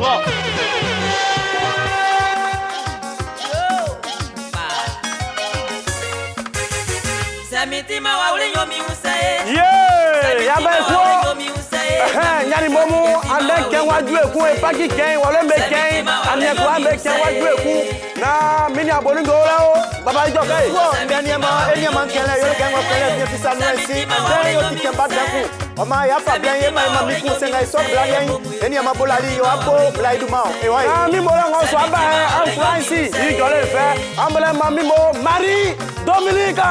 Laurent. Nyani momu ande ken waju eku e paki ken wole me ken ane ko ame ken waju eku na mini abolu ngora o baba ijo kai wo eniama kele yo ken wa kele ni fisa no esi den yo ti ken ba danku o ma ya fa blan ye ma mi ku senga so blan yen eniama bolali yo abo bla idu ma e wa na mi mo la won so aba en France yi jole fe ambele ma mi mo Marie Dominica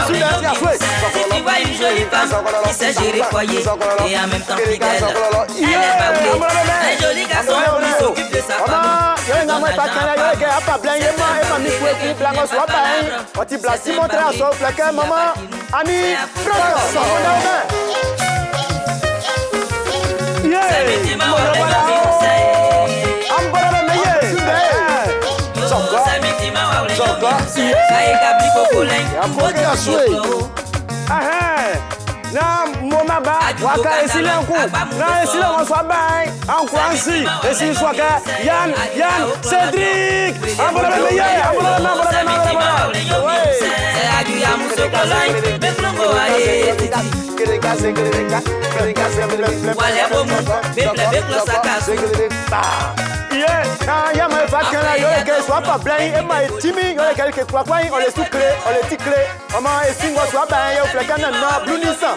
Si tu vois une jolie femme qui sait gérer foyer et en même temps fidèle, elle est pas oubliée. Un joli garçon qui s'occupe de sa famille. Na moma ba waka esilenku na esilenku so bai en Franci esi so ka Yann Cédric ambola meye ya ma fa kan la yo ke so pa blan e ma timi yo ke kwa kwa on les souclé on les ticlé on ma esingo so ba yo flekan na blunissa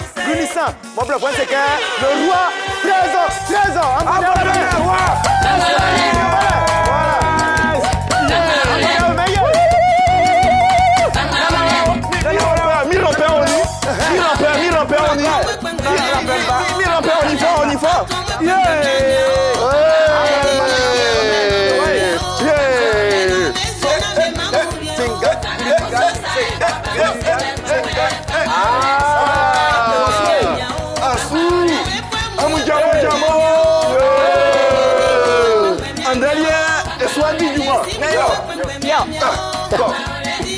mon bleu point c'est que le roi trésor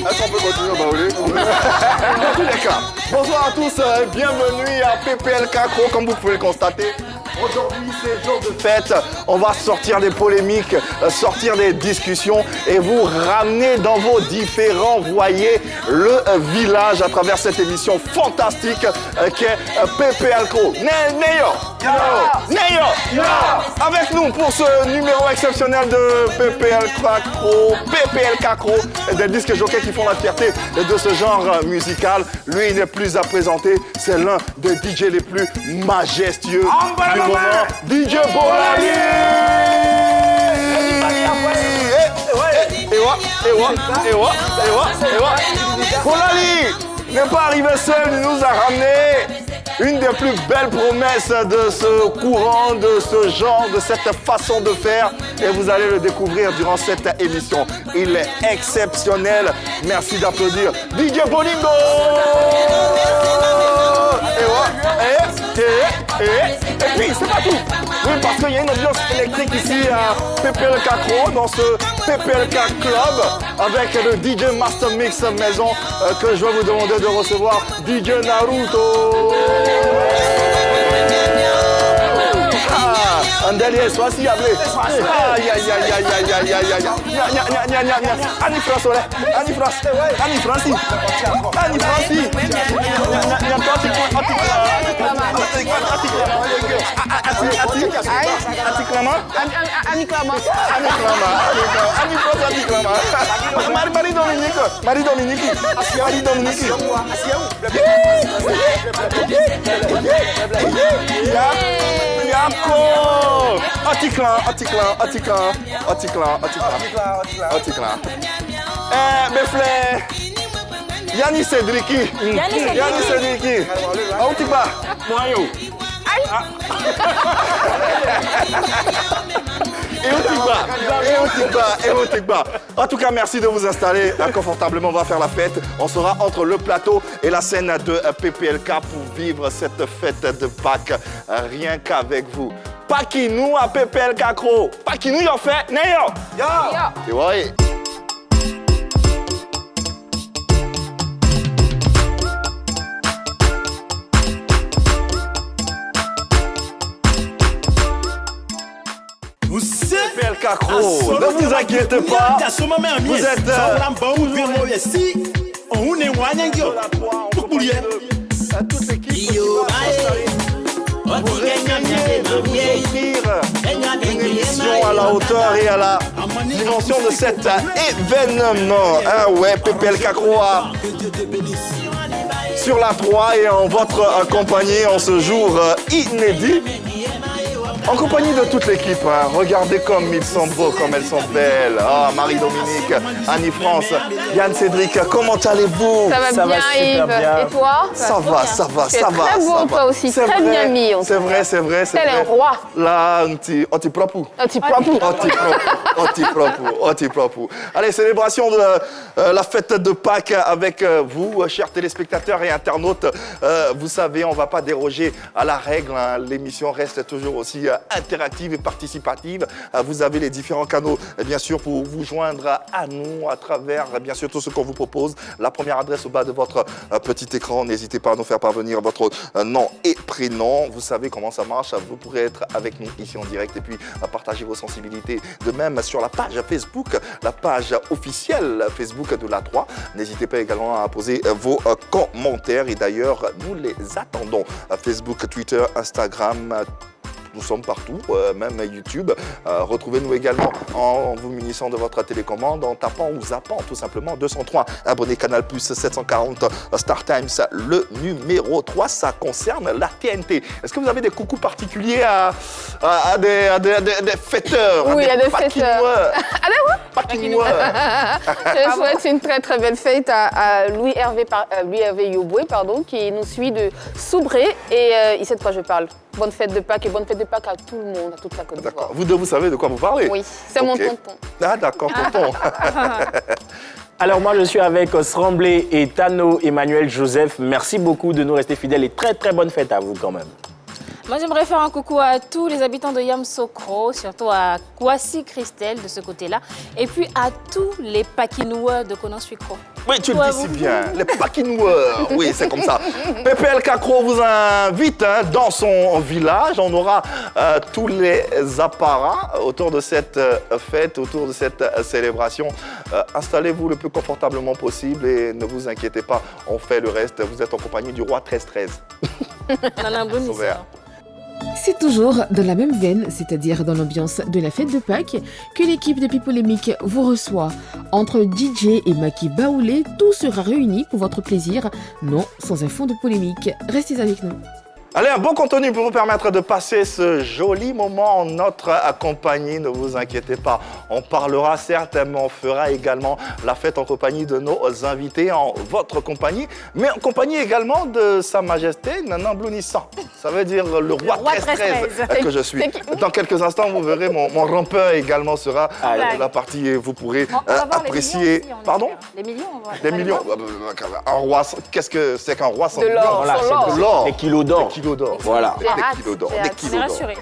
Est-ce qu'on peut continuer à baouler? Dans tous les cas, bonsoir à tous et bienvenue à PPL Cacro, comme vous pouvez le constater. Aujourd'hui, c'est jour de fête. On va sortir des polémiques, sortir des discussions et vous ramener dans vos différents foyers le village à travers cette émission fantastique qu'est PPL Cacro. Avec nous pour ce numéro exceptionnel de PPL Cacro, des disques jockeys qui font la fierté de ce genre musical. Lui, il n'est plus à présenter, c'est l'un des DJ les plus majestueux du moment, DJ Bolali. Bolali n'est pas arrivé seul, il nous a ramené une des plus belles promesses de ce courant, de ce genre, de cette façon de faire. Et vous allez le découvrir durant cette émission. Il est exceptionnel. Merci d'applaudir DJ Bolingo. Et puis, c'est pas tout. Oui, parce qu'il y a une ambiance électrique ici à PPL Cacro, dans ce PPL Club, avec le DJ Master Mix maison que je vais vous demander de recevoir, DJ Naruto. Andalier, sois si ablé. Aïe. Annie France. Marie-Dominique. Mes frères, Yanni Cédric. Aoutikba. Moyo. Et Otikba. En tout cas, merci de vous installer confortablement. On va faire la fête. On sera entre le plateau et la scène de PPLK pour vivre cette fête de Pâques rien qu'avec vous. Paki nous à PPL Cacro. Paki nous y'en fait, n'ayons. Et ouais. Cacro, ne vous inquiétez pas. Vous êtes toute l'équipe pour essayer de vous offrir une émission à la hauteur et à la dimension de cet événement. Ah ouais, PPL Cacro sur la 3 et en votre compagnie en ce jour inédit. En compagnie de toute l'équipe, hein. Regardez comme ils sont beaux, comme elles sont belles. Ah, Marie-Dominique, Annie-France, Yann-Cédric, comment allez-vous? Ça va bien, Yves. Bien. Et toi? Ça va. Tu es très beau, toi aussi, très bien mis. C'est vrai. Tel un roi. Là, un petit propre. Un petit propre. Propre. Allez, célébration de la fête de Pâques avec vous, chers téléspectateurs et internautes. Vous savez, on ne va pas déroger à la règle. Hein. L'émission reste toujours aussi interactive et participative. Vous avez les différents canaux, bien sûr, pour vous joindre à nous à travers, bien sûr, tout ce qu'on vous propose. La première adresse au bas de votre petit écran. N'hésitez pas à nous faire parvenir votre nom et prénom. Vous savez comment ça marche. Vous pourrez être avec nous ici en direct et puis partager vos sensibilités. De même sur la page Facebook, la page officielle Facebook de la 3. N'hésitez pas également à poser vos commentaires et d'ailleurs, nous les attendons. Facebook, Twitter, Instagram. Nous sommes partout, même YouTube. Retrouvez-nous également en vous munissant de votre télécommande, en tapant ou zappant tout simplement 203 abonnés Canal+, 740 Star Times, le numéro 3. Ça concerne la TNT. Est-ce que vous avez des coucous particuliers à des fêteurs? Oui, à des fêteurs. Pakinois. Je souhaite une très très belle fête à Louis-Hervé Yoboué, qui nous suit de Soubré. Et il sait de quoi je parle. Bonne fête de Pâques et bonne fête de Pâques à tout le monde, à toute la Côte d'Ivoire. D'accord. Vous deux, vous savez de quoi vous parlez? Oui, c'est mon tonton. Ah d'accord, tonton. Alors moi, je suis avec Sramblé et Tano Emmanuel Joseph. Merci beaucoup de nous rester fidèles et très très bonne fête à vous quand même. Moi, j'aimerais faire un coucou à tous les habitants de Yamsokro, surtout à Kwasi Christelle de ce côté-là, et puis à tous les Pakinois de Konan-Suikro. Oui, tu le dis si bien, les Pakinois. Oui, c'est comme ça. PPL Cacro vous invite dans son village. On aura tous les apparats autour de cette fête, autour de cette célébration. Installez-vous le plus confortablement possible et ne vous inquiétez pas, on fait le reste. Vous êtes en compagnie du roi 13-13. C'est toujours dans la même veine, c'est-à-dire dans l'ambiance de la fête de Pâques, que l'équipe de Pipolémique vous reçoit. Entre DJ et Maki Baoulé, tout sera réuni pour votre plaisir, non sans un fond de polémique. Restez avec nous. Allez, un bon contenu pour vous permettre de passer ce joli moment en notre compagnie. Ne vous inquiétez pas, on parlera certes, mais on fera également la fête en compagnie de nos invités, en votre compagnie, mais en compagnie également de Sa Majesté Nana Blounissant. Ça veut dire le roi 13-13 que je suis. Dans quelques instants, vous verrez, mon rampeur également sera la partie et vous pourrez apprécier. Pardon? Les millions, on va. Des millions. Un roi, qu'est-ce que c'est qu'un roi sans De l'or. Voilà, de l'or. des kilos d'or. Des kilos d'or. Voilà. Des kilos d'or. Des kilos d'or. rassuré.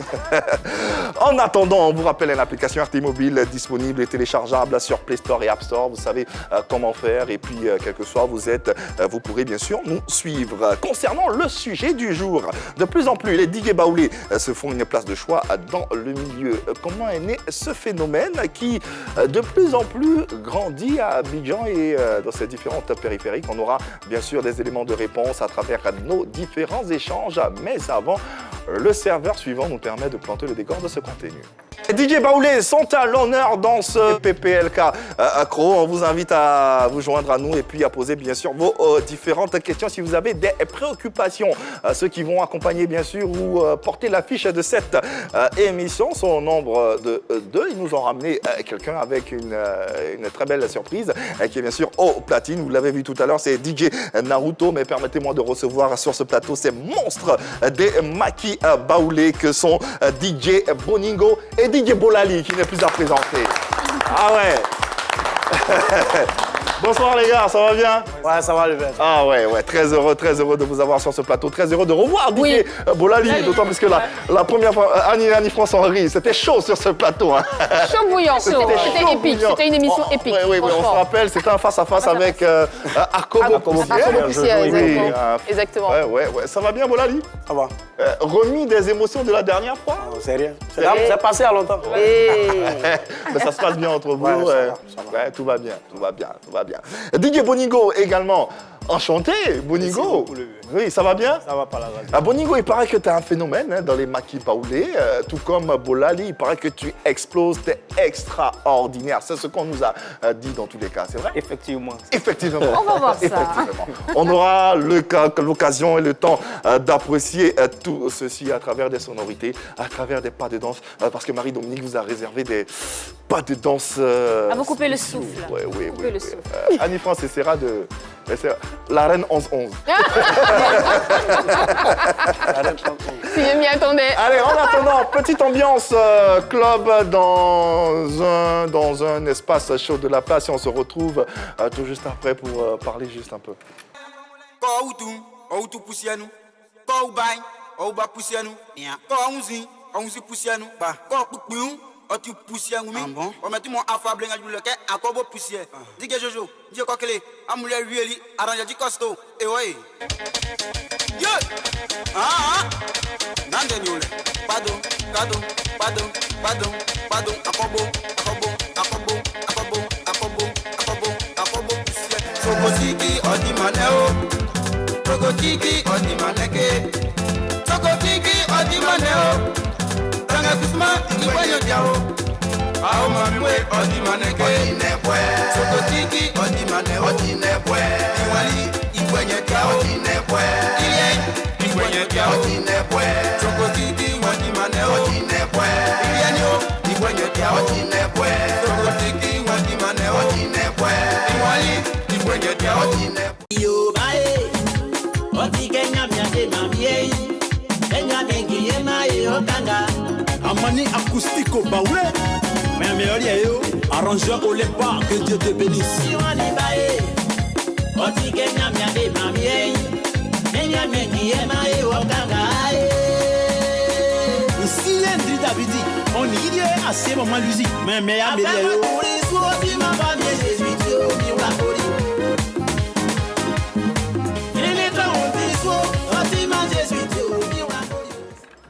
En attendant, on vous rappelle une application RT Mobile disponible et téléchargeable sur Play Store et App Store. Vous savez comment faire et puis quel que soit vous êtes, vous pourrez bien sûr nous suivre. Concernant le sujet du jour, de plus en plus les DJ baoulés se font une place de choix dans le milieu. Comment est né ce phénomène qui de plus en plus grandit à Abidjan et dans ces différentes périphériques? On aura bien sûr des éléments de réponse à travers nos différents échanges. Mais avant, le serveur suivant nous permet de planter le décor de ce contenu. Les DJ baoulés sont à l'honneur dans ce PPLK Accro. On vous invite à vous joindre à nous et puis à poser bien sûr vos différentes questions si vous avez des préoccupations. Ceux qui vont accompagner bien sûr ou porter l'affiche de cette émission sont au nombre de 2. Ils nous ont ramené quelqu'un avec une très belle surprise qui est bien sûr au platine. Vous l'avez vu tout à l'heure, c'est DJ Naruto. Mais permettez-moi de recevoir sur ce plateau ces monstres des Maki baoulés que sont DJ Boningo et DJ Bolali qui n'est plus à présenter. Ah ouais. Bonsoir les gars, ça va bien? Ouais, ça va le faire. Ah ouais, très heureux de vous avoir sur ce plateau, très heureux de revoir DJ Bolali, d'autant plus que la première fois, Annie France-Henri, c'était chaud sur ce plateau. Hein. Chaud bouillant, c'était épique, c'était une émission épique. Oui, on se rappelle, c'était un face-à-face avec Arcobo Poussière, exactement. Ouais, ça va bien Bolali? Ça va. Remis des émotions de la dernière fois? C'est rien. C'est passé à longtemps. Mais ça se passe bien entre vous. Ouais, ça va. Ouais, tout va bien. DJ Boningo également. Enchanté, Boningo. Oui, ça va bien? Ça va pas la radio. Boningo, il paraît que tu es un phénomène dans les Maki Baoulé, tout comme Bolali, il paraît que tu exploses, tu es extraordinaire. C'est ce qu'on nous a dit dans tous les cas, c'est vrai? Effectivement. On va voir ça. Effectivement. On aura l'occasion et le temps d'apprécier tout ceci à travers des sonorités, à travers des pas de danse, parce que Marie-Dominique vous a réservé des pas de danse. À vous couper le souffle. Oui. Couper le souffle. Annie-France essaiera de... La reine 11-11. Si je m'y attendais. Allez, en attendant, petite ambiance club dans un espace chaud de la place et on se retrouve tout juste après pour parler juste un peu. Tu poussière ou on met tout mon affable à le quai à quoi poussière. Dis que Jojo, dis quoi que les amoulés really arrange du costaud. Et ouais. Yo! Nande nul. Pardon. Poussière. Sokotiki odi maneo. Sokotiki odi maneke. Sokotiki odi maneo. Kusma, Iwanyo Diao. Ao Mamwe, Odimaneke, Odinebwe. Sokotiki, Odimane, Odinebwe. Iwali, Iwanyo Diao, Odinebwe. Iwanyo Diao, Odinebwe. Sokotiki, Odimane, Odinebwe. Iwanyo Diao, Odinebwe. Sokotiki, Odimane, Odinebwe. Iwali, Iwanyo Diao, Odinebwe. Yo, bae. Otikenya miade mamie. Enya kengi yema yokanga. Amani acoustico baoulé. Mais meilleur yo, arrangeur au lépa, que Dieu te bénisse. Ici l'Indri Davidi, on y est assez moment musique. Mais meilleur yo.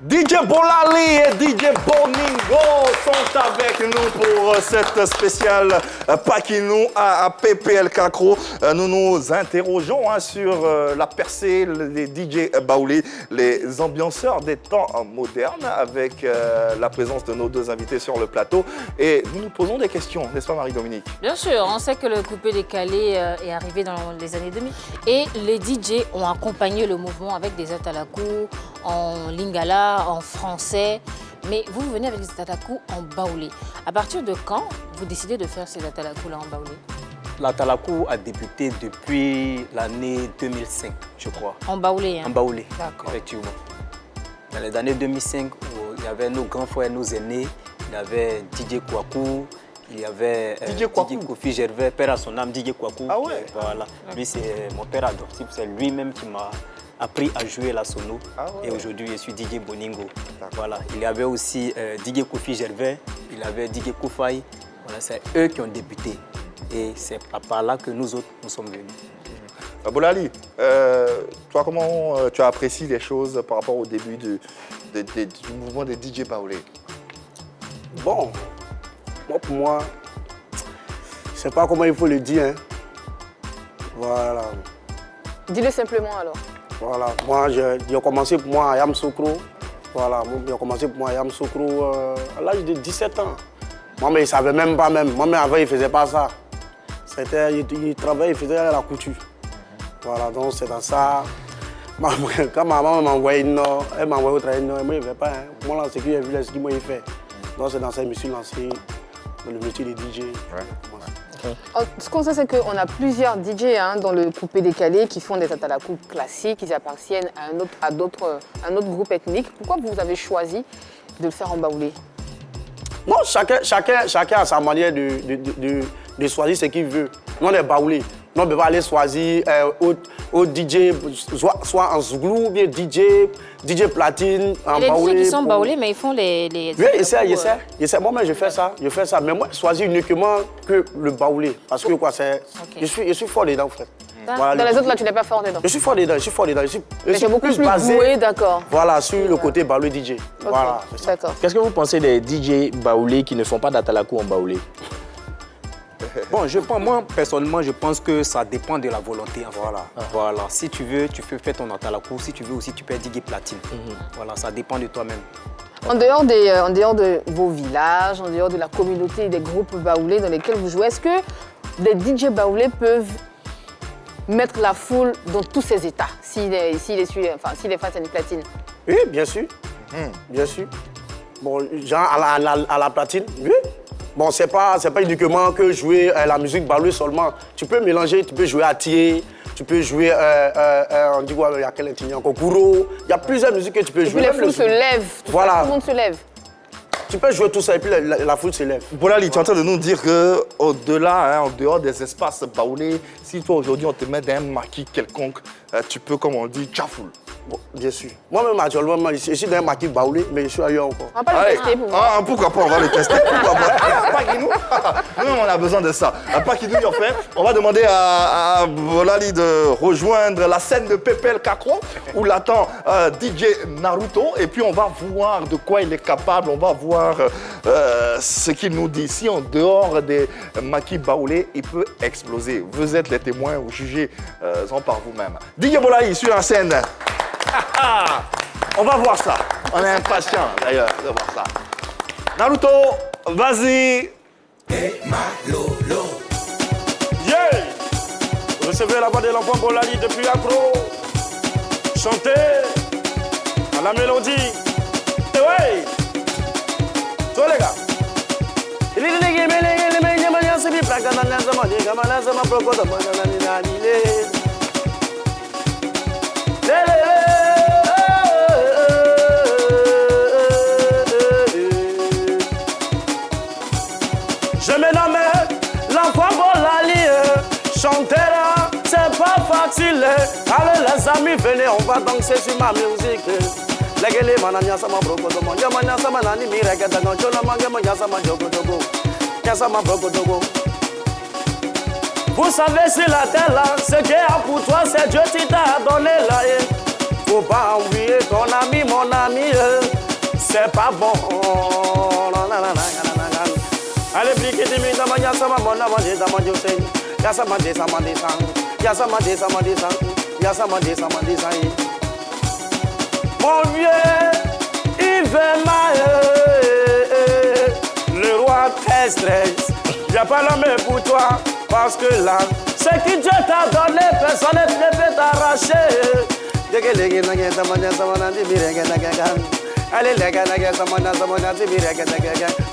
DJ Bolali et DJ Boningo sont avec nous pour cette spéciale Pakinou à PPL Kakro. Nous nous interrogeons sur la percée des DJ Baoulé, les ambianceurs des temps modernes, avec la présence de nos deux invités sur le plateau. Et nous nous posons des questions, n'est-ce pas Marie-Dominique? Bien sûr, on sait que le coupé décalé est arrivé dans les années 2000 et les DJ ont accompagné le mouvement avec des atalakou en lingala, en français, mais vous venez avec des atalakou en baoulé. À partir de quand vous décidez de faire ces atalakou-là en baoulé? L'atalakou a débuté depuis l'année 2005, je crois. En baoulé, hein? En baoulé, D'accord. effectivement. Dans les années 2005, où il y avait nos grands frères, nos aînés, il y avait DJ Kouakou, il y avait DJ Kofi Gervais, père à son âme, DJ Kouakou. Ah ouais? Voilà. Lui, c'est mon père adoptif, c'est lui-même qui m'a appris à jouer la sono. Ah ouais. Et aujourd'hui, je suis DJ Boningo. Voilà. Il y avait aussi DJ Kofi Gervais, il y avait DJ Koufai. Voilà, c'est eux qui ont débuté. Et c'est par là que nous autres, nous sommes venus. Bolali, toi, comment tu as apprécié les choses par rapport au début du mouvement des DJ Baoulé? Bon, pour moi, je ne sais pas comment il faut le dire. Hein. Voilà. Dis-le simplement alors. Voilà, moi j'ai commencé pour moi à Yamoussoukro. Voilà, j'ai commencé pour moi à Yamoussoukro à l'âge de 17 ans. Moi, mais il ne savait même pas même. Moi, mais avant, il ne faisait pas ça. Il travaillait, il faisait la couture. Voilà, donc c'est dans ça. Quand ma maman m'a envoyé une note, elle m'a envoyé au travail, moi, je ne vais pas. Hein. Moi, là, c'est qu'il a vu ce qu'il m'a fait. Donc c'est dans ça que je me suis lancé dans le métier de DJ. Ouais. Ce qu'on sait, c'est qu'on a plusieurs DJ dans le coupé décalé qui font des atalakou classiques, qui appartiennent à un autre groupe ethnique. Pourquoi vous avez choisi de le faire en baoulé? Bon, chacun a sa manière de choisir ce qu'il veut. Nous, on est baoulés. Nous, on peut pas aller choisir au DJ, soit en zouglou, ou bien DJ platine, en Les baoulé. DJ qui sont baoulés, mais ils font les... Oui, j'essaie. Moi, je fais ça. Mais moi, je choisis uniquement que le baoulé. Parce que quoi, c'est... Ok. Je suis fort dedans, frère. Voilà, Dans les autres, là, tu n'es pas fort dedans. Je suis fort dedans. Mais c'est beaucoup plus doué, d'accord. Voilà, sur le côté baoulé DJ. Voilà, c'est ça. D'accord. Qu'est-ce que vous pensez des DJ baoulés qui ne font pas d'atalakou en baoulé? Bon, moi, personnellement, je pense que ça dépend de la volonté. Voilà. Si tu veux, tu peux faire ton atalakou. Si tu veux aussi, tu peux diguer platine. Voilà, ça dépend de toi-même. En dehors de vos villages, en dehors de la communauté et des groupes baoulés dans lesquels vous jouez, est-ce que des DJ baoulés peuvent mettre la foule dans tous ses états s'il est face à une platine? Oui, bien sûr. Bien sûr. Bon, genre à la platine, oui. Bon, c'est pas uniquement que jouer la musique baoulée seulement. Tu peux mélanger, tu peux jouer à Thier, tu peux jouer, on dit quoi, il y a quel intigné encore, Kouro. Il y a plusieurs musiques que tu peux jouer. Et puis les foules se lèvent, tout le monde se lève. Tu peux jouer tout ça et puis la foule se lève. Bolali, tu es en train de nous dire qu'au-delà, en dehors des espaces baoulés, si toi aujourd'hui on te met dans un maquis quelconque, tu peux, comme on dit, tchafoul. Bon, bien sûr. Moi-même, actuellement, je suis dans un maquis baoulé, mais je suis ailleurs encore. On va pas le tester pour voir. Pourquoi pas, on va le tester. Pourquoi pas nous, on a besoin de ça. Pas qui nous en fait. On va demander à Bolali de rejoindre la scène de Pépel Kakro où l'attend DJ Naruto. Et puis on va voir de quoi il est capable. On va voir ce qu'il nous dit. Si en dehors des maquis baoulés, il peut exploser. Vous êtes les témoins, vous jugez-en par vous-même. DJ Bolali sur la scène. On va voir ça. On est impatient d'ailleurs de voir ça. Naruto, vas-y. Yeah! Recevez la voix de l'enfant Bolali depuis Accro. Chantez à la mélodie. Et ouais! Toi les gars. Je me nomme l'enfant Bolali, chanter là, c'est pas facile. Allez les amis, venez, on va danser sur ma musique. Legele mananya sama broko dogo, yamanya sama nani mirega dago, chola mange manya sama jogo dogo, yasama broko dogo. Vous savez sur la terre là, ce qui est pour toi, c'est Dieu qui t'a donné là. Faut pas oublier ton ami, mon ami, c'est pas bon. Allez, bliquez des minutes, yasama mona manje damanjo sen, yasama desama desan, yasama desama desan, yasama desama desan. Mon vieux, il veut mal, le roi stress. Y'a pas l'homme pour toi, parce que là, ce que Dieu t'a donné, personne ne peut t'arracher. Allez, les gars,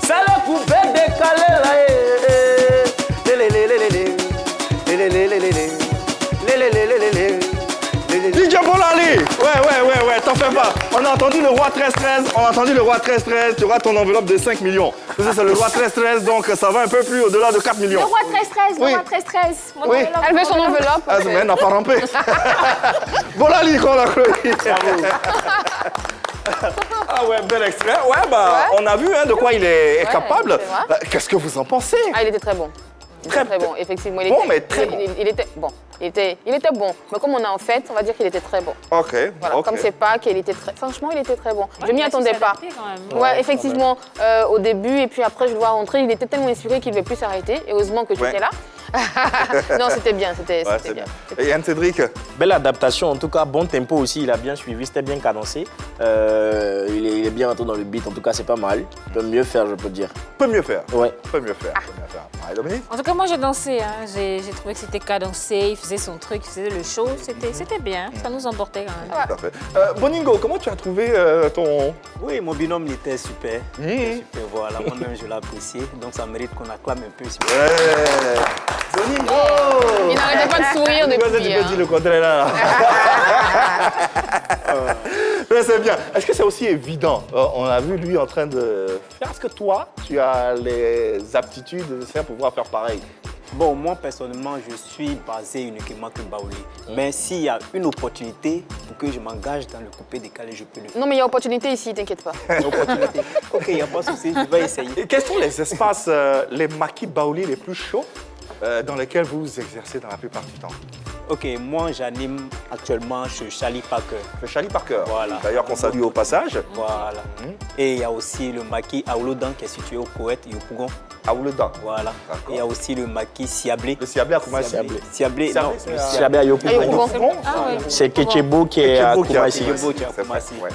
c'est le coupé décalé là. DJ Bolali. Ouais, t'en fais pas. On a entendu le roi 13-13, tu auras ton enveloppe de 5 millions. C'est le roi 13-13, donc ça va un peu plus au-delà de 4 millions. Le roi 13-13, le roi 13-13. Oui. Elle veut son enveloppe. Mais elle n'a pas rampé. Bolali, qu'on a cru. Ah ouais, bel extrait. On a vu de quoi il est capable. Qu'est-ce que vous en pensez? Ah, il était très bon. Très bon, effectivement. Il était bon. Il était bon. Mais comme on a en fait, on va dire qu'il était très bon. Ok. Voilà, ok. comme c'est pas qu'il était très... Franchement, il était très bon. Je m'y il a su attendais pas. s'adapter quand même. Ouais, effectivement, au début, et puis après, je le vois rentrer, il était tellement inspiré qu'il ne devait plus s'arrêter. Et heureusement que tu étais là. Non, c'était bien, c'était bien. Et Yann Cédric? Belle adaptation, en tout cas, bon tempo aussi, il a bien suivi, c'était bien cadencé. Il est bien rentré dans le beat, en tout cas, c'est pas mal. Il peut mieux faire, je peux dire. Peut mieux faire. Ouais. Peut mieux faire. Allez, Dominique? En tout cas, moi, j'ai dansé. Hein. J'ai trouvé que c'était cadencé, il faisait son truc, il faisait le show. C'était bien, ça nous emportait quand même. Tout à fait. Boningo, comment tu as trouvé ton... Oui, mon binôme, il était super. Il était super, voilà. Moi-même, je l'ai apprécié. Donc, ça mérite qu'on acclame un peu. Boningo! Il n'arrêtait pas de sourire depuis. Tu peux dire le contraire là. Mais c'est bien. Est-ce que c'est aussi évident? On a vu lui en train de faire ce que toi, tu as les aptitudes de faire pour pouvoir faire pareil. Bon, moi personnellement, je suis basé uniquement que Baoulé. Mais s'il y a une opportunité pour que je m'engage dans le coupé décalé, je peux le faire. Non, mais il y a opportunité ici, t'inquiète pas. Une opportunité. Ok, il n'y a pas de souci, je vais essayer. Et quels sont les espaces, les maquis baoulés les plus chauds dans lesquels vous vous exercez dans la plupart du temps? Ok, moi j'anime actuellement chez Charlie Parker. Le Charlie Parker. Voilà. D'ailleurs, qu'on salue au passage. Voilà. Et il y a aussi le maquis Aoulodan qui est situé au Koweït, Yopougon. Aoulodan. Voilà. Et il y a aussi le maquis Siablé. Le Siablé à Koumassi. Siablé, non. Siablé à Yopougon. C'est Ketchebo qui est à Koumassi.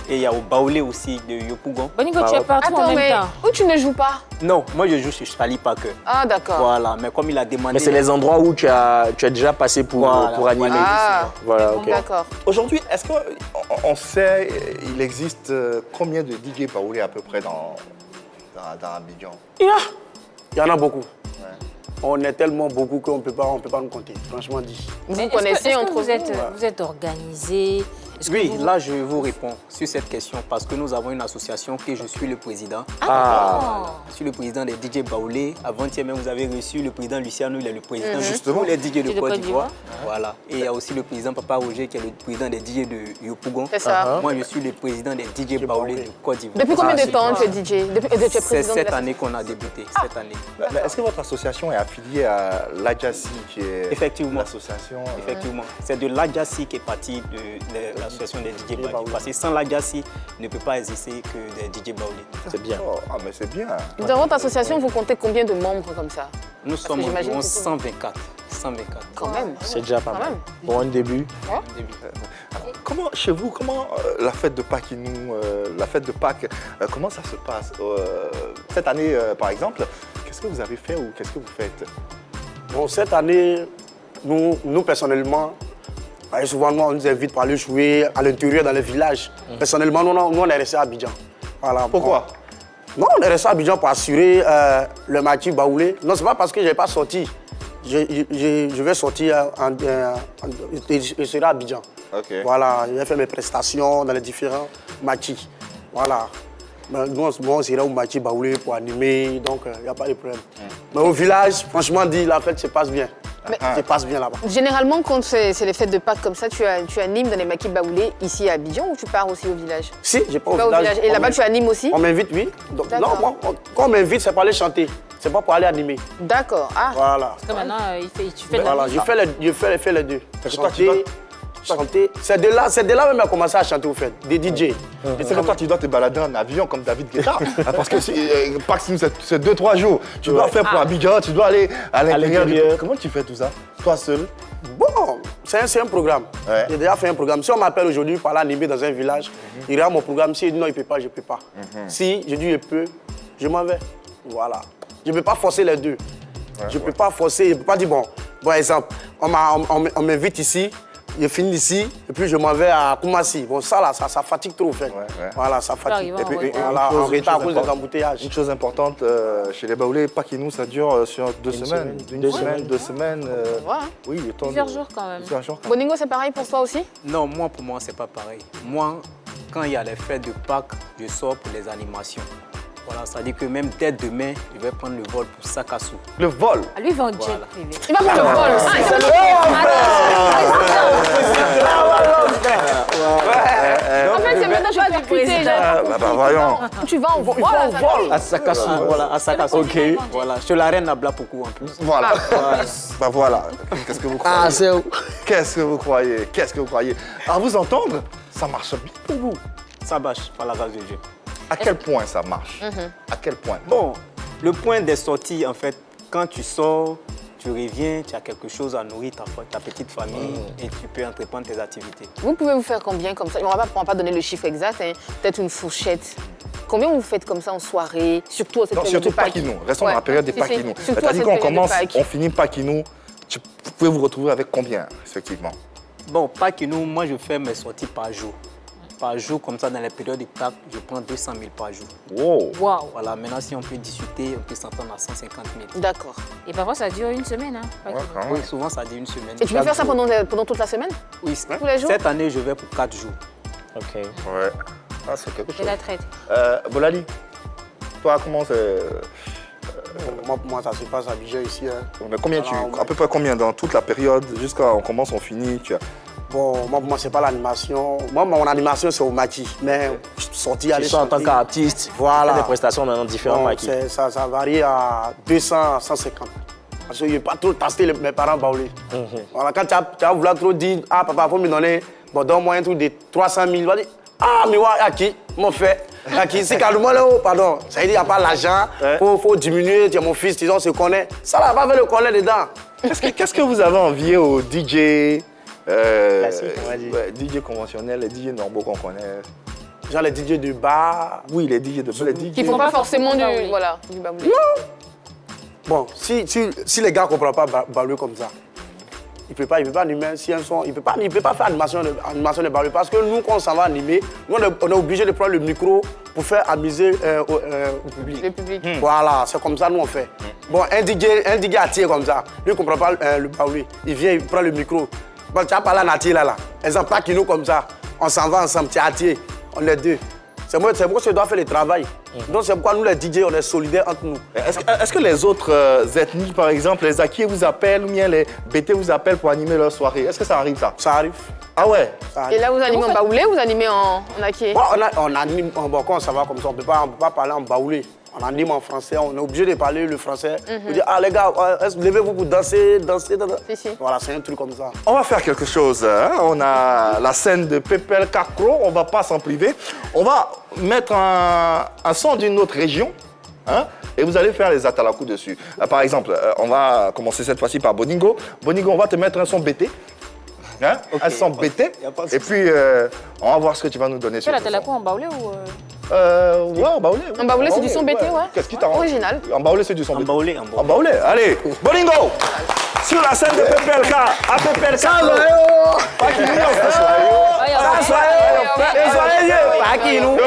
Et il y a au Baoulé aussi de Yopougon. Boningo, tu es partout en Attends, même mais temps. où tu ne joues pas? Non, moi je joue chez Charlie Parker. Ah, d'accord. Voilà, mais comme il a demandé... Mais c'est les endroits où tu as déjà passé pour animer. Ah, Voilà, ok. d'accord. Aujourd'hui, est-ce qu'on sait, il existe combien de DJ baoulés à peu près dans Abidjan? Il y en a beaucoup. On est tellement beaucoup qu'on ne peut pas nous compter, franchement dit. Vous connaissez entre vous êtes organisé? Oui, là je vous réponds sur cette question parce que nous avons une association que je suis le président. Je suis le président des DJ Baoulé. Avant-hier même, vous avez reçu le président Luciano, il est le président Justement. de tous les DJ de Côte d'Ivoire. Voilà. Et il y a aussi le président Papa Roger qui est le président des DJ de Yopougon. C'est ça. Moi, je suis le président des DJ Baoulé de Côte d'Ivoire. Depuis combien de temps tu es DJ? Tu es C'est président de cette la- année qu'on a débuté. Cette année. Mais est-ce que votre association est affiliée à l'Adjassi, qui est Effectivement. l'association Effectivement. C'est de l'Adjassi qui est parti de l'association des DJ Baoulé. Parce que sans l'Adjassi, ne peut pas exister que des DJ Baoulé. C'est bien. Oh, ah, mais c'est bien. Dans votre association, vous comptez combien de membres comme ça? Nous sommes j'imagine environ que c'est- 124. 124. Quand même. C'est déjà pas Quand mal. même. Pour un début. Comment, chez vous, comment la fête de Pâques, comment ça se passe cette année, par exemple? Qu'est-ce que vous avez fait ou qu'est-ce que vous faites? Bon, cette année, nous personnellement, souvent on nous invite pour aller jouer à l'intérieur dans les villages. Personnellement, nous on est resté à Abidjan. Voilà. Pourquoi? Non, on est resté à Abidjan pour assurer le maquis Baoulé. Non, c'est pas parce que je n'ai pas sorti. Je vais sortir, je serai à Abidjan. Ok. Voilà, j'ai fait mes prestations dans les différents maquis. Voilà. Mais nous, on sera au maquis Baoulé pour animer, donc il n'y a pas de problème. Mais au village, franchement dit, la fête se passe bien. Ça passe bien là-bas. Généralement, quand c'est les fêtes de Pâques comme ça, tu animes dans les maquis baoulés ici à Abidjan ou tu pars aussi au village? Si, je pars Tu vas au village. Et là-bas, tu animes aussi? On m'invite, oui. Donc, non, D'accord. moi, quand on m'invite, c'est pour aller chanter. C'est pas pour aller animer. D'accord. Ah. Voilà. Parce que maintenant, tu fais de la Voilà, musique. je fais les deux. que toi, tu Chanter. C'est de là même à commencer à chanter au fait, des DJ. Et c'est que toi, tu dois te balader en avion comme David Guetta. Parce que Pâques, c'est 2-3 jours. Tu dois faire pour Abidjan, tu dois aller à l'intérieur. Comment tu fais tout ça? Toi seul? Bon, c'est un programme. Ouais. J'ai déjà fait un programme. Si on m'appelle aujourd'hui pour aller animer dans un village, il regarde mon programme. Si il dit non, il ne peut pas, je ne peux pas. Si je dis je peux, je m'en vais. Voilà. Je ne peux pas forcer les deux. Je ne peux pas forcer, je ne peux pas dire bon, exemple, on m'invite ici, je finis ici, et puis je m'en vais à Koumassi. Bon, ça là, ça fatigue trop, en fait. Voilà, ça fatigue. Et puis, voilà, en retard à cause des embouteillages. Une chose importante, chez les Baoulés, Pakinou, ça dure sur 2 semaines. Deux semaines. Oui, le temps Plusieurs jours quand même. Plusieurs jours. Boningo, c'est pareil pour toi aussi? Non, pour moi, c'est pas pareil. Moi, quand il y a les fêtes de Pâques, je sors pour les animations. Voilà, ça dit que même dès demain, je vais prendre le vol pour Sakassou. Le vol? Ah, lui, il va en jet privé. Il va prendre le vol. En fait, c'est maintenant que je suis percuté. Voyons. Tu vas en vol. À Sakassou, voilà, à Sakassou. Ok. Voilà, je la reine à Blapoku en plus. Voilà. Bah voilà. Qu'est-ce que vous croyez? Ah, c'est où? Qu'est-ce que vous croyez? Qu'est-ce que vous croyez? À vous entendre, ça marche bien pour vous. Ça marche, par la grâce de Dieu. À quel point ça marche? À quel point? Bon, le point des sorties, en fait, quand tu sors, tu reviens, tu as quelque chose à nourrir ta petite famille et tu peux entreprendre tes activités. Vous pouvez vous faire combien comme ça? On ne va pas donner le chiffre exact, hein. Peut-être une fourchette. Combien vous faites comme ça en soirée? Surtout à cette période surtout de Pâques. Pakinou. Restons dans la période des Pakinou. Surtout à C'est-à-dire cette qu'on période de commence, Pâques. on finit Pakinou. Vous pouvez vous retrouver avec combien, effectivement? Bon, Pakinou, moi je fais mes sorties par jour. Par jour, comme ça, dans les périodes de Pâques, je prends 200 000 par jour. Wow. Waouh. Voilà, maintenant si on peut discuter, on peut s'entendre à 150 000. D'accord. Et parfois, ça dure une semaine. Hein, Ouais, quand même. Oui, souvent ça dit une semaine. Et tu peux faire ça pendant toute la semaine? Oui, tous les jours? cette année, je vais pour 4 jours. Ok. Ouais. Ah, c'est quelque C'est chose. la traite. Bolali, toi, comment c'est... Moi, pour moi, ça se passe à Abidjan ici. Hein. Mais combien à peu près combien dans toute la période, jusqu'à on commence, on finit Bon, moi, pour moi, c'est pas l'animation. Moi, mon animation, c'est au Maki. Mais sortir, aller en tant qu'artiste, voilà. des prestations dans différents Maki. Ça varie à 200, 150. Parce que je n'ai pas trop testé mes parents baoulés. Voilà, quand tu as voulu trop dire, ah papa, il faut me donner, bon, donne-moi un truc de 300 000. Tu vas dire, ah, mais ouais, à qui mon fait à qui c'est calme-moi là, pardon. Ça veut dire qu'il n'y a pas l'argent, il faut diminuer, tu es mon fils, on se connaît. Ça là, va faire le connaître dedans. Qu'est-ce que vous avez envié aux DJ classique, on va dire. DJ conventionnels, les DJ normaux qu'on connaît? Genre les DJ de bar. Oui, les DJ de bar. Qui ne font pas forcément du baoulé. Non. Bon, si les gars ne comprennent pas baoulé comme ça, il ne peut pas animer si un son, il peut pas faire animation de baoulé. Parce que nous, quand on s'en va animer, nous, on est obligé de prendre le micro pour faire amuser au public. Le public. Voilà, c'est comme ça nous on fait. Bon, un DJ attiré comme ça, lui ne comprend pas le baoulé. Il vient, il prend le micro. Bon, tu as parlé à Nati là. Elles ont pas qui nous comme ça. On s'en va ensemble, tu es attiré. On est deux. C'est moi qui dois faire le travail. Donc c'est pourquoi nous les DJ, on est solidaires entre nous. Est-ce que les autres ethnies, par exemple, les Akiés vous appellent ou bien les BT vous appellent pour animer leur soirée? Est-ce que ça arrive ça? Ça arrive. Ah ouais? Et là vous animez en baoulé ou vous animez en Akié? Bon, on anime, bon, quand ça va comme ça, on ne peut pas parler en baoulé. On anime en français, on est obligé de parler le français. On dit, ah les gars, levez-vous pour danser. Si. Voilà, c'est un truc comme ça. On va faire quelque chose. Hein? On a la scène de Pepel Kakro, on ne va pas s'en priver. On va mettre un son d'une autre région. Hein? Et vous allez faire les atalakou dessus. Par exemple, on va commencer cette fois-ci par Boningo. Boningo, on va te mettre un son BT. Hein? Un son BT. Et puis, on va voir ce que tu vas nous donner. Tu fais l'atalakou en baoulé ou ouais, en baoulé. En baoulé, c'est du son BT, ouais. Qu'est-ce qui t'arrange? Original. En baoulé, c'est du son BT. En baoulé. Allez, Boningo! Sur la scène de PPLK, à PPLK. Ça pas qui pas qui nous. Yo.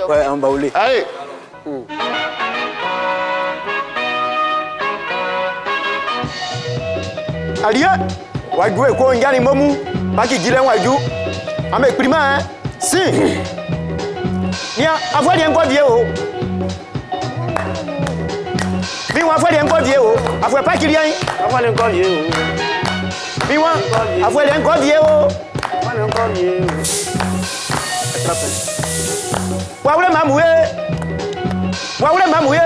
Ouais, en baoulé. Allez. Alié, waju e ko ngani momu, pas qui gilen waju. Ame prima hein. Si. Nia, avoir rien quoi vieux oh. Viens avoir rien quoi vieux oh. Avoir pas qu'il y a. Avoir rien quoi vieux oh. Viens avoir rien quoi vieux oh. Avoir rien quoi vieux. Waoule mamoué. Waoule mamoué.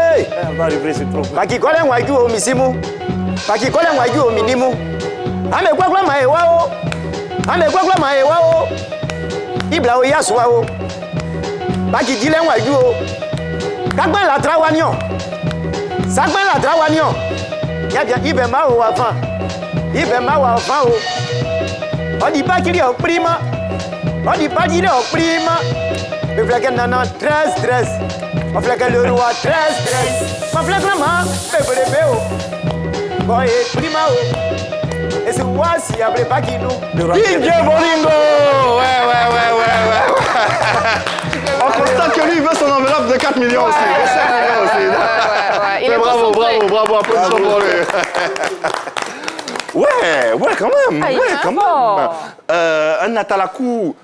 On va arriver c'est trop. Pas qui colle waju au misimu. Pas qui colle waju au minimu. Ame kwa mae wao. Ame kwa mae wao. Ibla o yaswa o. Baki dile waju o. Kagba la trawanion. Sagba la trawanion. Ya bien ibe ma o afan. Ibe ma wa afan o. O di pa kiri o prima. O di pa kiri o prima. Le flaque nana 13. O flaque le roi 13. Ma flaque la ma bebe o. Boy prima o. Et c'est moi si après pas qui nous. DJ Boningo. Ouais. On constate que lui, il veut son enveloppe de 4 millions aussi. De 5 millions aussi. Il est bravo, applaudissements pour lui. Ouais, quand même. Un atalakou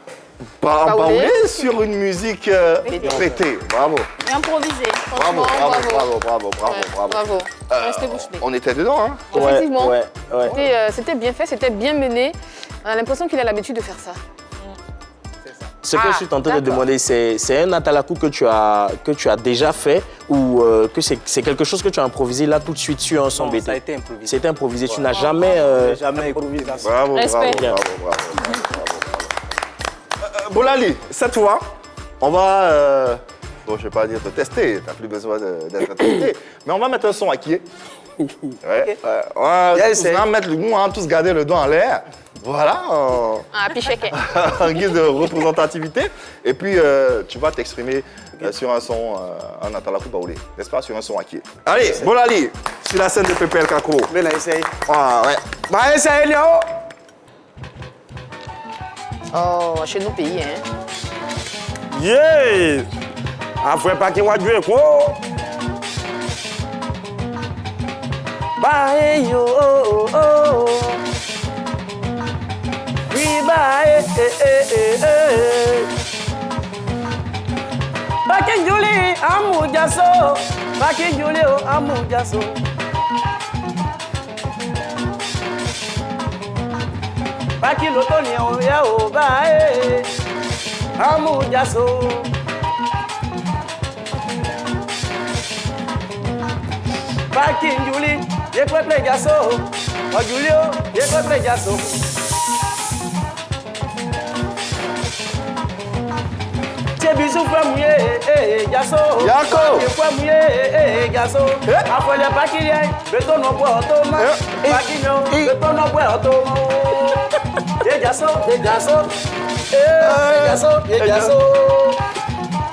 baoulé sur une musique pétée. Bravo. improvisé? Bravo. Restez bouche bée. On était dedans, hein? Effectivement. Ouais. C'était bien fait, c'était bien mené. On a l'impression qu'il a l'habitude de faire ça. Ce que je suis tenté de demander, c'est un atalakou que tu as déjà fait ou que c'est quelque chose que tu as improvisé là tout de suite sur un son BT? Ça a été improvisé. C'était improvisé, tu n'as jamais... Jamais improvisé. Bravo. Bolali, cette fois, on va... bon, je ne vais pas dire te tester, tu n'as plus besoin d'être testé, mais on va mettre un son Akié. On va mettre le mou, on va tous garder le doigt en l'air. Voilà, en guise de représentativité. Et puis, tu vas t'exprimer sur un son, en atalakou baoulé, n'est-ce pas, sur un son Akié. Allez, Bolali, sur la scène de PPL Kakro. Mais là, essaye. Ah, ouais. Bah, essaye, Léo. Oh, chez nos pays, hein. Yeah! Après, pas qu'il y ait du quoi. Bye, yo, oh, oh. Oui, bye, Bakin Juli, amu jaso. Paki Julio Amujaso. Paki Lotoni Oyao Bae Amujaso. Paki Juli, Yekwe Jaso. O Julio, Yekwe Jaso. Bisou famouye, Jaso. Yako. Famouye, Jaso. Afole Pakilien, beton no bois automa. Pakino, beton no bois automa. Jaso, Jaso. Jaso, Jaso.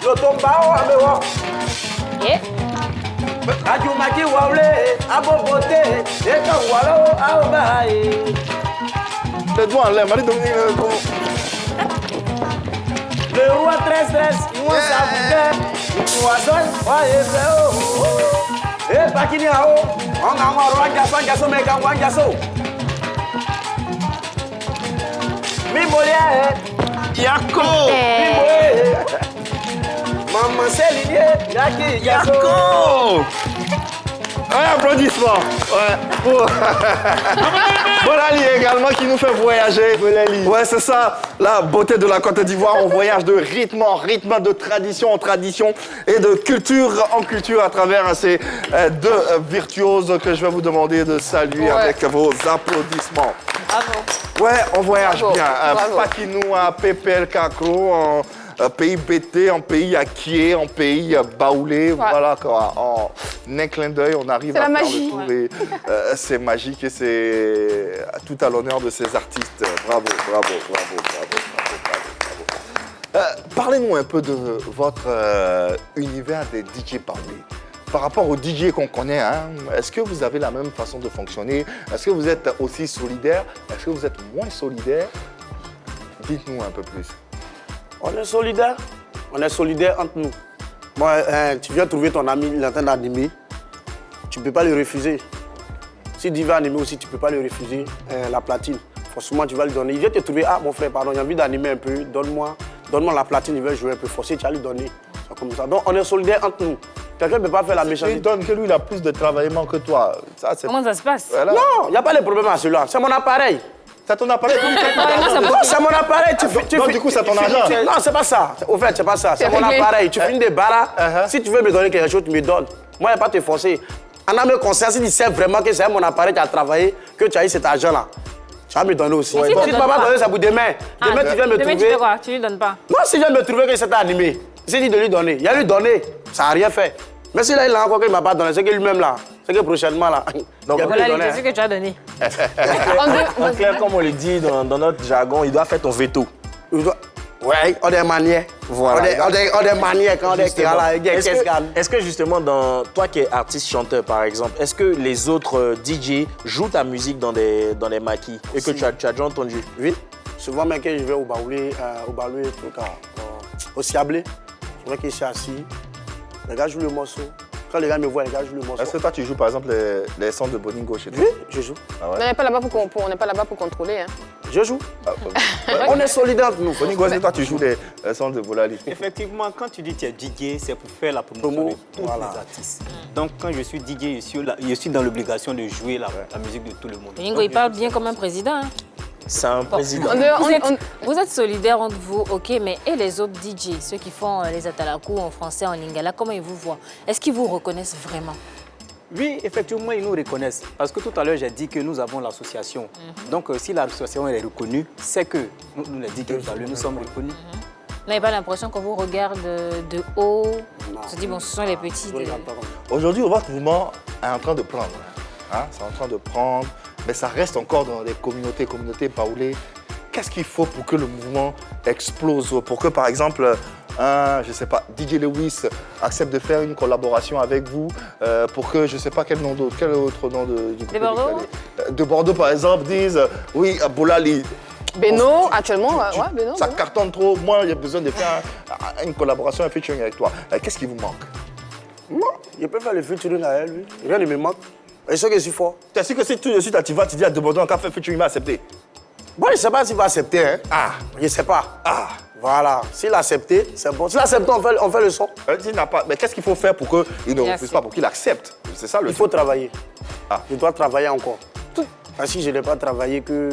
Lotomba o amewo. Ajumaki wawle, abobote, eka walo aobae. Les doigts en l'air, Marie Dominique. Le roi très il want sa bouteille, il poisson, et Pakini Ao, on a un Jaso, mais quand on Jaso. Mibolia, Yako. Maman Céline, Yaki, Jaso. Yako. Un applaudissement. Ouais. Bolali également qui nous fait voyager. Ouais, c'est ça, la beauté de la Côte d'Ivoire. On voyage de rythme en rythme, de tradition en tradition et de culture en culture à travers ces deux virtuoses que je vais vous demander de saluer avec vos applaudissements. Bravo. Ouais, on voyage Bravo. bien. Bravo. Pakinou à PPL Kakro, en pays BT, en pays Akié, en pays Baoulé. Voilà quoi. En un clin d'œil, on arrive à la faire magie. le tour. Et, c'est magique et c'est tout à l'honneur de ces artistes. Bravo, bravo, bravo, bravo, bravo, bravo. Parlez-nous un peu de votre univers des DJ Baoulé. Par rapport aux DJ qu'on connaît, hein, est-ce que vous avez la même façon de fonctionner? Est-ce que vous êtes aussi solidaire? Est-ce que vous êtes moins solidaire? Dites-nous un peu plus. On est solidaire entre nous. Bon, tu viens trouver ton ami, il est en train d'animer, tu ne peux pas le refuser. Si tu vas animer aussi, tu ne peux pas le refuser, la platine. Forcément, tu vas lui donner. Il vient te trouver, ah mon frère, pardon, j'ai envie d'animer un peu, donne-moi la platine, il veut jouer un peu. Forcé, tu vas lui donner. Comme ça. Donc on est solidaire entre nous. Quelqu'un ne peut pas faire la méchanceté. Il donne que lui, il a plus de travaillement que toi. Ça, Comment ça se passe? Voilà. Non, il n'y a pas de problème à cela. C'est mon appareil. C'est ton appareil. Non, c'est mon appareil. Donc, du coup, c'est ton argent. Non, c'est pas ça. Au fait, c'est pas ça. C'est mon appareil. Tu finis des barras. Si tu veux me donner quelque chose, tu me donnes. Moi, il n'y a pas te forcer. En âme et conscience, si tu sais vraiment que c'est mon appareil qui a travaillé, que tu as eu cet argent-là, tu vas me donner aussi. Si tu ne vas pas donner ça pour demain, demain tu viens me trouver. Demain, tu fais quoi? Tu lui donnes pas? Non, si tu viens me trouver que c'est animé, j'ai dit de lui donner. Il a lui donné. Ça n'a rien fait. Mais si là, il a encore qu'il ne m'a pas donné, c'est que lui-même là. C'est que prochainement là. Donc, voilà les questions que tu as données. En clair, comme on le dit dans notre jargon, il doit faire ton veto. Ouais, on est manières. Voilà. On est manières quand on est là. Est-ce que justement, toi qui es artiste-chanteur par exemple, est-ce que les autres DJ jouent ta musique dans des maquis et que tu as déjà entendu? Oui. Souvent, même quand je vais au Baoulé, au Ciablé, je vois qu'ils sont assis. Les gars jouent le morceau. Quand les gars me voient, les gars jouent le morceau. Est-ce que toi, tu joues par exemple les sons de Boningo chez toi? Oui, je joue. Ah ouais? Mais on n'est pas là-bas pour contrôler. Hein. Je joue. On est solidaires entre nous. Boningo, est-ce que toi, tu joues les sons de Bolali? Effectivement, quand tu dis que tu es DJ, c'est pour faire la promotion de tous les artistes. Donc, quand je suis DJ, je suis dans l'obligation de jouer la musique de tout le monde. Boningo, il parle bien comme un président. Hein. C'est un président. Vous êtes solidaires entre vous, ok, mais et les autres DJ, ceux qui font les atalakou en français, en lingala, comment ils vous voient? Est-ce qu'ils vous reconnaissent vraiment? Oui, effectivement, ils nous reconnaissent. Parce que tout à l'heure, j'ai dit que nous avons l'association. Donc, si l'association est reconnue, c'est que nous, les DJ, nous sommes reconnus. Vous n'avez pas l'impression qu'on vous regarde de haut? On se dit, bon, ce sont les petits. Aujourd'hui, votre mouvement est en train de prendre. Hein? C'est en train de prendre, mais ça reste encore dans les communautés baoulées. Qu'est-ce qu'il faut pour que le mouvement explose? Pour que, par exemple, je ne sais pas, DJ Lewis accepte de faire une collaboration avec vous, pour que, je ne sais pas quel autre nom du groupe de Bordeaux? De Bordeaux, par exemple, disent, oui, Bolali. Beno, actuellement, Beno. Ça cartonne trop. Moi, j'ai besoin de faire une collaboration, un featuring avec toi. Qu'est-ce qui vous manque? Moi, je peux faire le featuring avec lui. Rien ne me manque. Et ce que je suis fort. Tu es sûr que si tout de suite tu vas, tu dis à Bordeaux, on va faire featuring, il va accepter? Bon, je ne sais pas s'il va accepter. Hein. Ah. Je ne sais pas. Ah. Voilà. S'il a accepté, c'est bon. S'il accepte, on fait le son. S'il n'a pas... Mais qu'est-ce qu'il faut faire pour qu'il ne refuse pas, pour qu'il accepte? C'est ça le Il faut travailler. Ah. Je dois travailler encore. Parce que je n'ai pas travaillé que...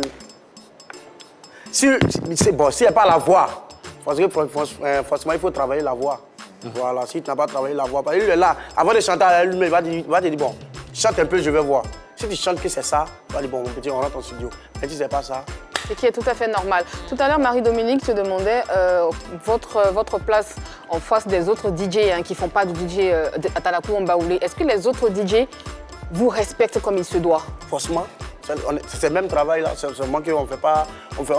C'est bon, s'il n'y a pas la voix, parce que forcément, il faut travailler la voix. Voilà, si tu n'as pas travaillé la voix, il est là, avant de chanter à lui, il va te dire, bon, chante un peu, je vais voir. Si tu chantes que c'est ça, tu vas dire, bon, mon petit, on rentre en studio. Mais si c'est pas ça... Ce qui est tout à fait normal. Tout à l'heure, Marie-Dominique te demandait votre place en face des autres DJ qui ne font pas du DJ à Talakou en Baoulé. Est-ce que les autres DJ vous respectent comme il se doit? Forcément. C'est le même travail là, c'est seulement qu'on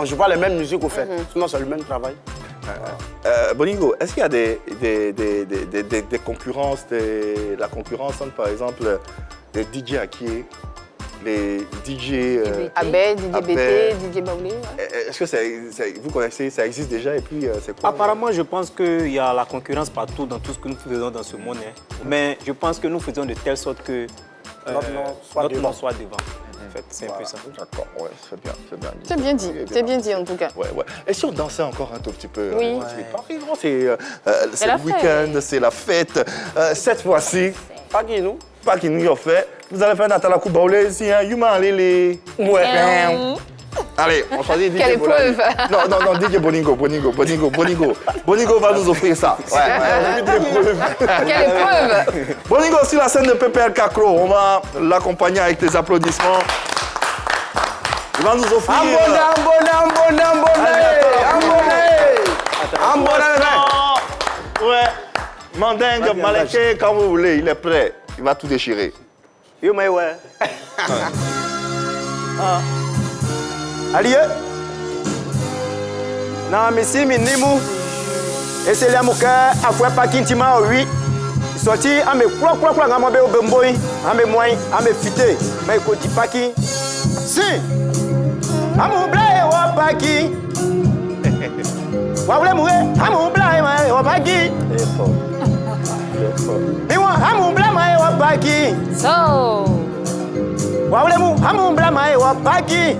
ne joue pas les mêmes musiques qu'on fait. Sinon, c'est le même travail. Boningo, est-ce qu'il y a des concurrences, la concurrence entre, par exemple, les DJ Akié, les DJ Abed, DJ BT, DJ Baoulé? Est-ce que vous connaissez, ça existe déjà et puis c'est quoi? Apparemment, je pense qu'il y a la concurrence partout dans tout ce que nous faisons dans ce monde. Mais je pense que nous faisons de telle sorte que notre nom soit devant. En fait, c'est un peu ça. D'accord, ouais, c'est bien, c'est bien. C'est bien dit en tout cas. Ouais, ouais. Et si on dansait encore un tout petit peu? Oui. C'est le week-end, c'est la fête. Cette fois-ci, pas qui nous a fait. Vous allez faire Natalakou Baoulé ici, hein? Yuma, allez. Ouais. Allez, on choisit DJ. Quelle épreuve! Non, DJ Boningo va nous offrir ça. Ouais. Quelle épreuve! Boningo, sur la scène de PPL Cro, on va l'accompagner avec tes applaudissements. Il va nous offrir... Ouais. Mandingue, Maleke, quand vous voulez, il est prêt. Il va tout déchirer. Yo, mais ouais. Aliye na misi minimu eseli amuke afwe pakintima owi sorti ame kura ngamo be obemboi ame moi ame fite mais ko di paki si amu blae wa paki wa wle muwe amu blae ma wa paki mi wa amu blae ma wa paki So wa wle mu amu blae ma wa paki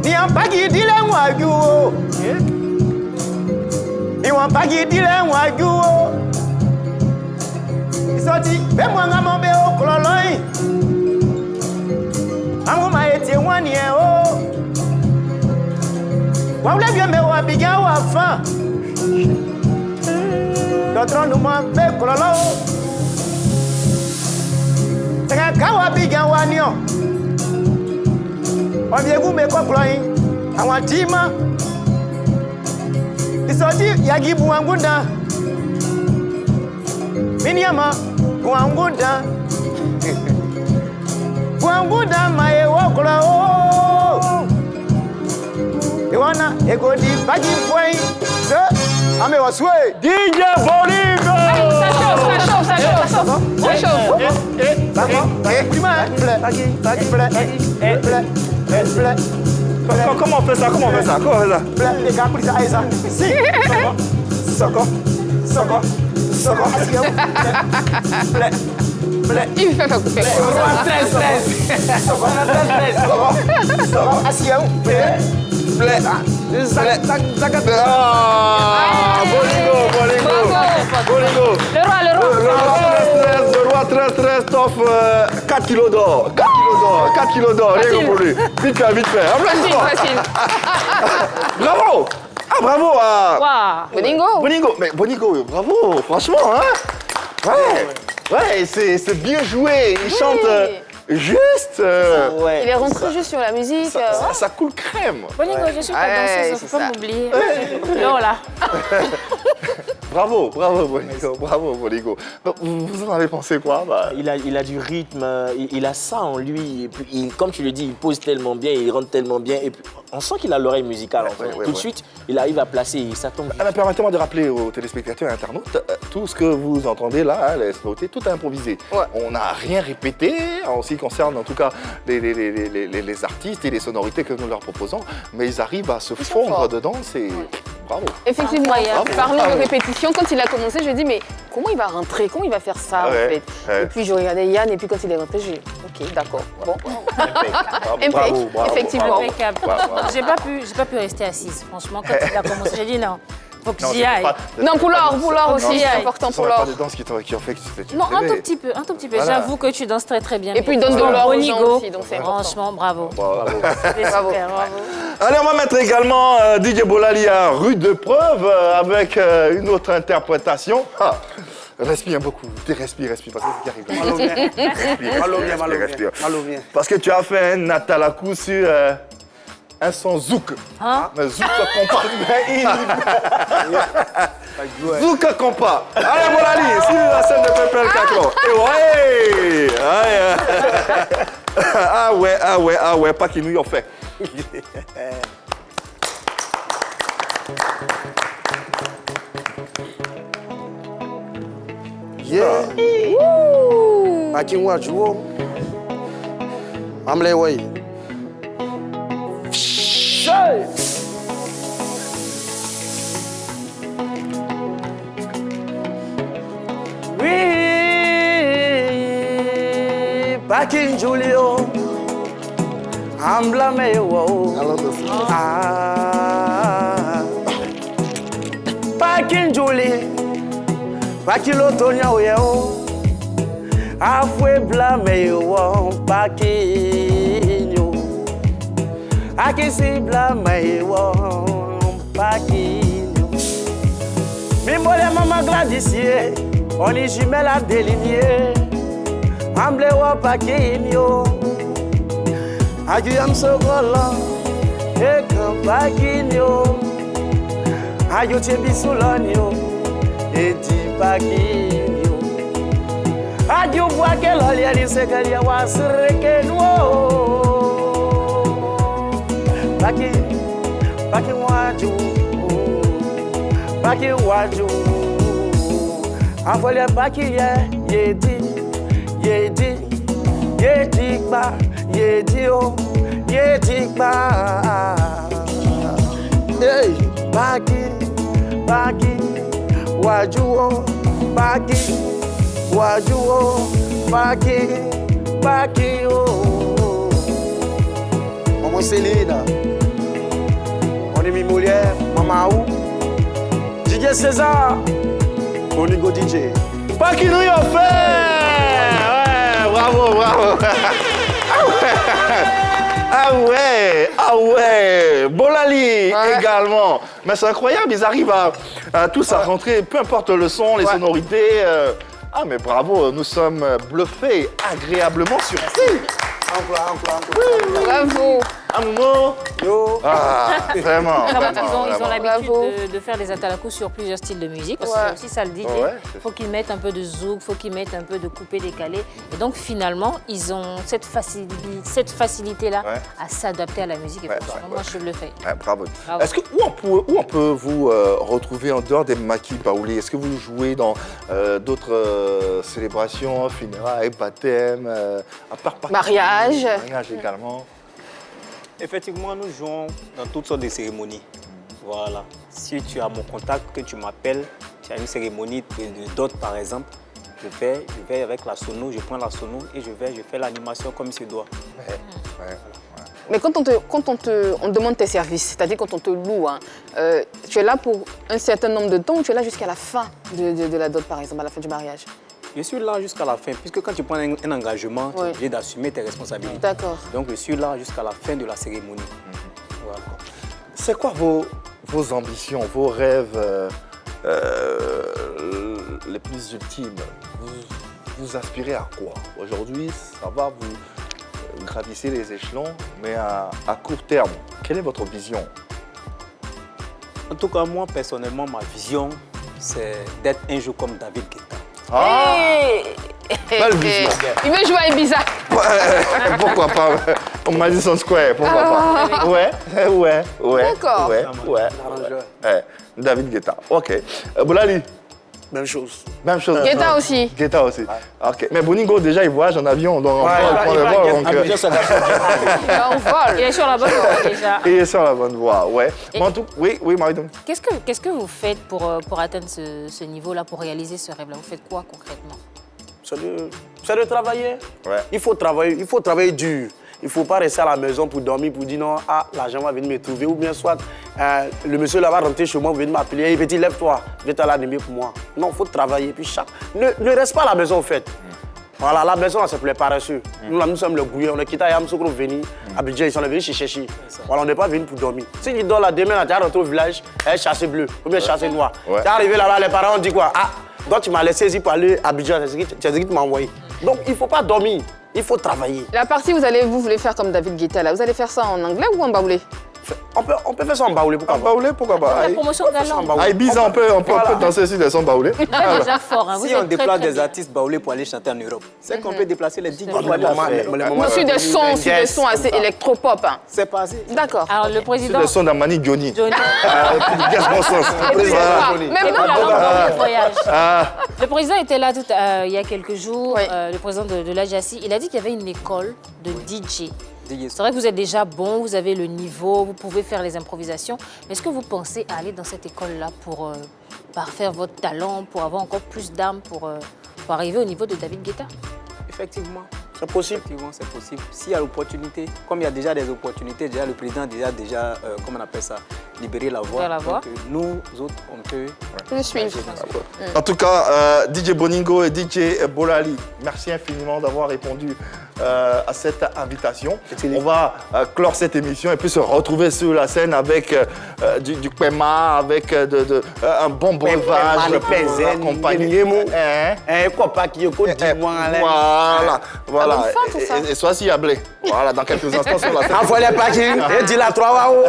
ni ampagi dile nwaju o ni ampagi dile nwaju o isoti be mo ngamo be o kololoyin amu ma ete wani e o wa wle bi me wa bigan wa fan dotron nu mo be kololo tega ka wa bigan wa ni o Obiegu me kokloyin àwọn tima isoti yagi buangunda miniama buangunda mae woklo o iwana egodi bagi foi de ame waswe DJ Boningo Ça chauffe. Comment on fait ça? Si. Soko. Il me fait couper. Boningo. Le roi très top 4 kilos d'or. 4 kilos d'or, rien que pour lui. Vite fait. Facile. Bravo. Ah, bravo à Boningo. Mais Boningo, bravo, franchement, hein. Ouais, c'est bien joué. Il chante juste. Il est rentré juste sur la musique. Ça coule crème. Boningo, je suis pas danseuse, il ne faut pas m'oublier. Non, là. Bravo, Boningo. Vous en avez pensé quoi? Il a du rythme, il a ça en lui. Et puis, comme tu le dis, il pose tellement bien, il rentre tellement bien. Et puis, on sent qu'il a l'oreille musicale. Tout de suite, il arrive à placer, ça tombe. Permettez-moi de rappeler aux téléspectateurs et internautes, tout ce que vous entendez là, laisse noter, tout est improvisé. Ouais. On n'a rien répété en ce qui concerne en tout cas les artistes et les sonorités que nous leur proposons, mais ils arrivent à se fondre dedans. C'est bravo. Effectivement, Incroyable. parlons de répétition. Quand il a commencé, je dis mais comment il va rentrer? Comment il va faire ça en fait? Et puis je regardais Yann et puis quand il est rentré, j'ai dit ok, d'accord. Bon. Bravo, bravo. Effectivement. Impeccable. J'ai pas pu rester assise. Franchement, quand il a commencé, j'ai dit non. Faut que j'y aille. Non, pour l'or aussi, c'est important Ce sont pour pas l'or. des danses qui ont fait que tu t'es Non, un rêvé. tout petit peu. Voilà. J'avoue que tu danses très très bien. Et puis il donne de l'or aux gens Bonigo. aussi, donc c'est important. Franchement, bravo. Bravo. C'était super, bravo. Allez, on va mettre également DJ Bolali à rude preuve avec une autre interprétation. Ah, respire beaucoup, respire, parce que c'est qui arrive. Respire. Parce que tu as fait un Natalakou sur un son zouk. Hein? Mais zouk compas. Zouk compas. Allez, Bolali, sur la scène de Pepel Kaklo. Et ouais. Ah ouais, pas qu'il nous y a fait. Yeah. Makin wajuo. Amle way. Oui, Bakin Julio. Ambla me wo. Ah. Bakin Julie. Bakilo Tonya Oyeo. Afwe blame wo bakinyo. Akisi blame wo bakinyo. Mimbole mama Gladys ye. Oni jumelle à déligner. Amble wo bakinyo. Agiyam sogola. Eka bakinyo. Ayo tebisulonyo. Edi bakinyo. Adieu bois que l'olia dit c'est qu'elle y a wasreke no. Baki waju. Afole baki yedi ba yedi o yedi ba. Hey baki waju o baki. Wajuo, baki, oh. Maman Céline, on est Mimolière, Maman Ou, DJ César, Bonigo DJ. Pas qui nous y a fait. Ouais, bravo. Ah ouais, Bolali également. Mais c'est incroyable, ils arrivent à tous à rentrer, peu importe le son, les sonorités. Ah mais bravo, nous sommes bluffés, agréablement surpris. Bravo. Amour. Yo. Ah, vraiment. Ils ont l'habitude de faire des atalakus sur plusieurs styles de musique. Parce que c'est aussi ça le DJ. Il faut qu'ils mettent un peu de zouk, il faut qu'ils mettent un peu de coupé décalé. Et donc finalement, ils ont cette facilité-là à s'adapter à la musique. Et moi, je le fais. Bravo. Est-ce que où on peut vous retrouver en dehors des Maki Baoulé? Est-ce que vous jouez dans d'autres célébrations, funérailles, baptêmes, à part mariage également? Effectivement, nous jouons dans toutes sortes de cérémonies. Voilà. Si tu as mon contact, que tu m'appelles, tu as une cérémonie de dot par exemple, je vais avec la sono, je prends la sono et je fais l'animation comme il se doit. Mais quand on demande tes services, c'est-à-dire quand on te loue, hein, tu es là pour un certain nombre de temps ou tu es là jusqu'à la fin de la dot par exemple, à la fin du mariage? Je suis là jusqu'à la fin, puisque quand tu prends un engagement, tu es obligé d'assumer tes responsabilités. D'accord. Donc je suis là jusqu'à la fin de la cérémonie. Voilà. C'est quoi vos ambitions, vos rêves les plus ultimes? Vous aspirez à quoi? Aujourd'hui, ça va, vous gravissez les échelons, mais à court terme, quelle est votre vision? En tout cas, moi, personnellement, ma vision, c'est d'être un jour comme David Guetta. Belle vision. Il veut jouer à Ibiza. Pourquoi pas? Au Madison Square, pourquoi pas? Ouais. D'accord. Ouais. David Guetta. Ok. Bolali, Même chose. Même chose. Guetta aussi. Guetta aussi. Ok. Mais Boningo, déjà, il voyage en avion, donc on prend le vol. Donc, On vole. Il est sur la bonne voie déjà. il est sur la bonne voie, ouais. Bon, oui, Marie-Dom. Qu'est-ce que vous faites pour atteindre ce niveau-là, pour réaliser ce rêve-là? Vous faites quoi concrètement? C'est de travailler. Ouais. Il faut travailler dur. Il ne faut pas rester à la maison pour dormir, pour dire non, l'argent va venir me trouver. Ou bien soit, le monsieur là va rentrer chez moi, venir m'appeler. Hey, petit, lève-toi, viens t'aller animer pour moi. Non, il faut travailler. Puis ne reste pas à la maison, en fait. Voilà, la maison, c'est pour les paresseux. Nous sommes le gouillon. On a quitté Yamsoukro venir à Abidjan, ils sont venus chercher. Voilà, on n'est pas venu pour dormir. Si tu dors là, demain, tu es rentré au village, chasser bleu, ou bien chasser noir. Tu es arrivé là-bas, les parents ont dit quoi? Donc tu m'as laissé ici pour aller à Abidjan, c'est ce que tu m'as envoyé. Donc il ne faut pas dormir, il faut travailler. La partie vous voulez faire comme David Guetta là, vous allez faire ça en anglais ou en baoulé? On peut faire ça en baoulé, pourquoi pas? En baoulé, pourquoi pas? La promotion de la langue. À Ibiza, on peut danser sur des sons baoulés. Vous êtes déjà fort, hein. Si on déplace des artistes baoulés pour aller chanter en Europe, c'est qu'on peut déplacer les 10 pour aller Sur des sons assez électropop. Hein. C'est passé. D'accord. Alors le président... Sur des sons d'Amani Johnny. Johnny. Bon sens. Même dans la langue de voyage. Ah. Le président était là il y a quelques jours, le président de l'AJACI. Il a dit qu'il y avait une école de DJ. C'est vrai que vous êtes déjà bon, vous avez le niveau, vous pouvez faire les improvisations. Mais est-ce que vous pensez aller dans cette école-là pour parfaire votre talent, pour avoir encore plus d'armes, pour arriver au niveau de David Guetta? Effectivement. C'est possible. Effectivement, c'est possible. S'il y a l'opportunité, comme il y a déjà des opportunités, déjà le président a déjà comment on appelle ça, libéré la voie. Donc, nous autres, on peut le suivre. En tout cas, DJ Boningo et DJ Bolali, merci infiniment d'avoir répondu à cette invitation. On va clore cette émission et puis se retrouver sur la scène avec du Kwema, avec un bon breuvage pour accompagner. Voilà. Et sois si ablé. Voilà, dans quelques instants sur la scène. Envoie les paquets, et dis la 3 waouh.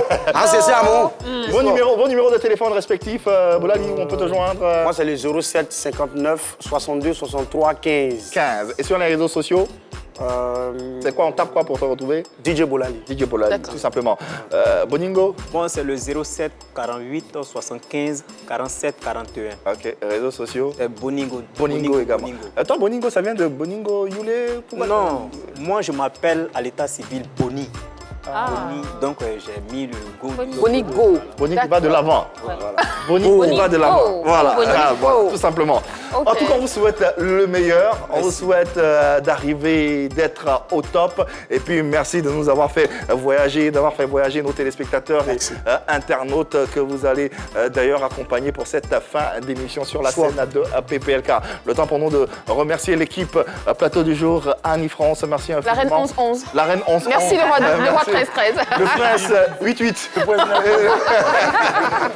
C'est ça, mon. Vos numéros de téléphone respectifs, Bolali, où on peut te joindre? Moi, c'est le 07 59 62 63 15. 15. Et sur les réseaux sociaux? C'est quoi, on tape quoi pour te retrouver? DJ Bolali. DJ Bolali, tout simplement. Boningo? Moi, c'est le 07 48 75 47 41. Ok, réseaux sociaux? Boningo. Boningo également. Toi, Boningo, ça vient de Boningo Yule? Non, moi, je m'appelle à l'état civil Boni. Boni, donc j'ai mis le go. Bonigo. Boni qui va de l'avant. Boni qui va de l'avant. Voilà, tout simplement. En tout cas, on vous souhaite le meilleur. On vous souhaite d'arriver, d'être au top. Et puis, merci de nous avoir fait voyager, d'avoir fait voyager nos téléspectateurs et internautes que vous allez d'ailleurs accompagner pour cette fin d'émission sur la scène de PPLK. Le temps pour nous de remercier l'équipe plateau du jour, Annie France. Merci infiniment. La reine 11-11. La reine 11-11. Merci le roi 13-13. Le prince 8-8.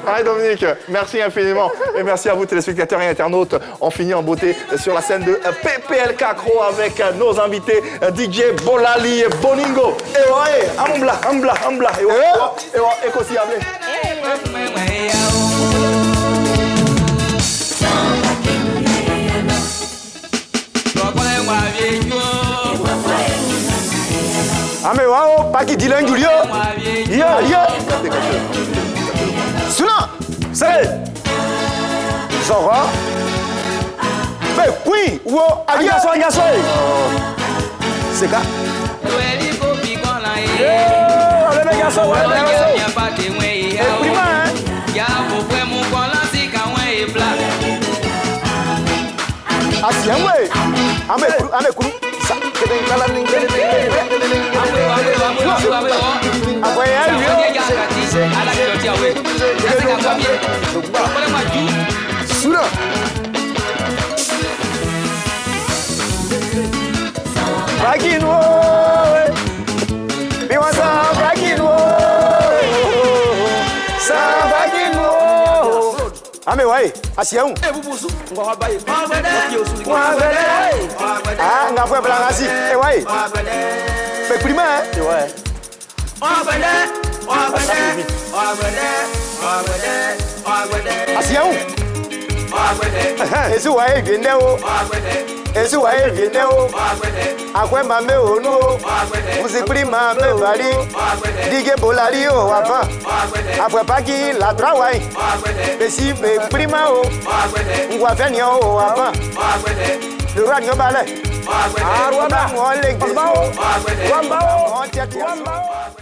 Marie-Dominique, merci infiniment. Et merci à vous, téléspectateurs et internautes. On finit en beauté sur la scène de PPLK Cro avec nos invités DJ Bolali et Boningo. Et ouais, Ambla. Et ouais, Ekosi Ablé. Ame wao paki dilen Julio. Yo. Suna. C'est. Zora. Mais oui, wo agaso. C'est quoi? Allez les garçons, Ame wai, asiaun. Ah, nga fwe blan asi. Wai. Pe prima ouais. Asiaun. Esi wai gende o. Esu wa eviene o. Akwe mame onu o. Musipri mame bari. Dige bolari o avant. Après pas qui la travail. Besi be prima o. Ngwa feni o avant. Le roi nyobale. Ah, Rwanda. Wamba o. Wamba o.